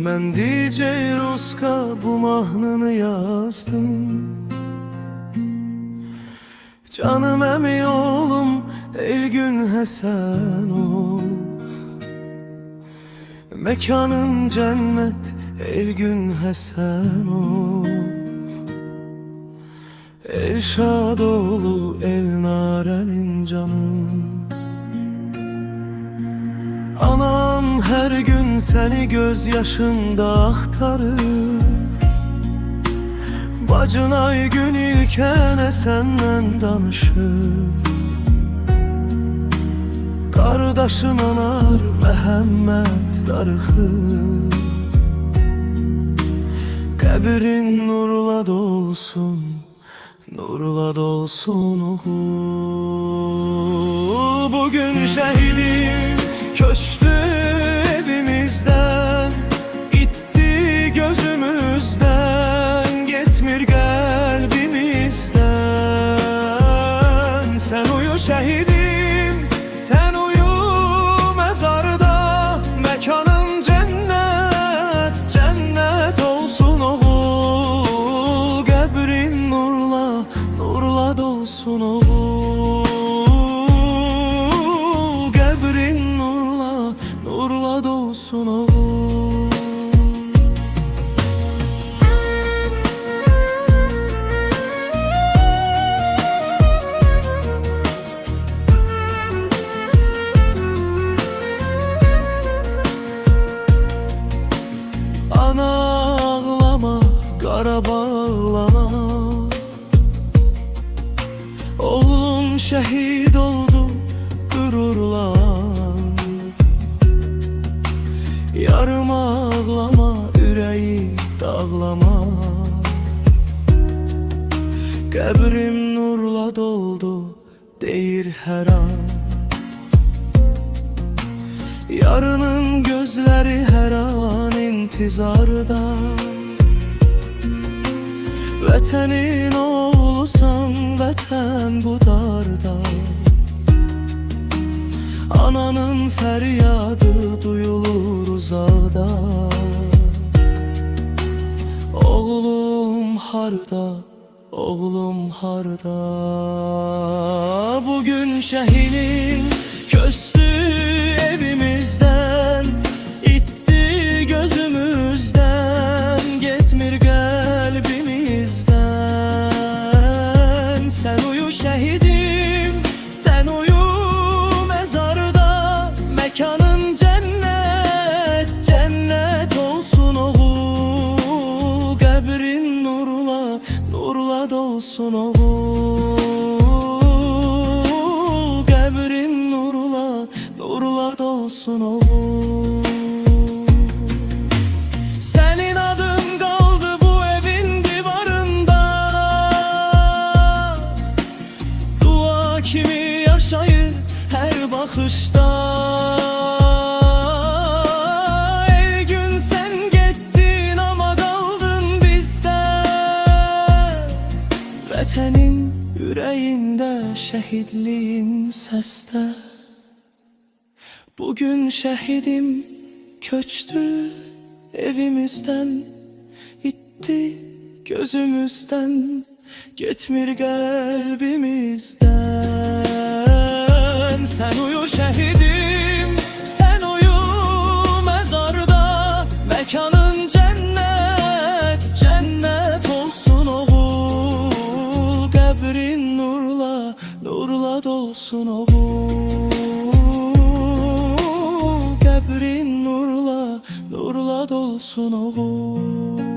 Mən DJ Ruska bu mahnını yazdım. Canım əmi oğlum Elgün Həsənov, mekanın cennet Elgün Həsənov, Elşadoğlu Elnare'nin canım. Anam her gün seni gözyaşında aktarır, bacın Aygün İlkene senden danışır. Kardeşin Anar Məhəmməd darıxır, qəbrin nurla dolsun, nurla dolsun oğul. Bugün şəhidim köçtü evimizden, gitti gözümüzden, gitmir kalbimizden. Sen uyu şehidim, sen uyu mezarda, mekanın cennet, cennet olsun oğul. Qəbrin nurla, nurla dolsun oğul. Qəbrin nurla, nurla dolsun oğul. Ana ağlama, qara bağlama, oğlum şehit oldu gururlan. Yarım ağlama, yüreği dağlama, qəbrim nurla doldu deyir her an. Yarının gözleri her an intizarda, vətənin oğlusan, vətən bu darda. Ananın fəryadı duyulur uzaqda, oğlum harda, oğlum harda. Bugün şəhinin köstü evimizden, itti gözümüzden, gitmir kalbimizden. Sen uyu şehidim, sen uyu mezarda, mekanın cennet, cennet olsun oğul. Qəbrin nurla, nurla dolsun oğul. Qəbrin nurla, nurla dolsun oğul. Senin adın kaldı bu evin divarında, dua kimi yaşayır her bakışta. Elgün sen gittin ama kaldın bizde, vətənin yüreğinde, şehitliğin seste. Bugün şehidim köçtü evimizden, gitti gözümüzden, gitmir kalbimizden. Sen uyu şehidim, sen uyu mezarda, mekanın cennet, cennet olsun oğul. Qəbrin nurla, nurla dolsun oğul. Qəbrin nurla, nurla dolsun oğul.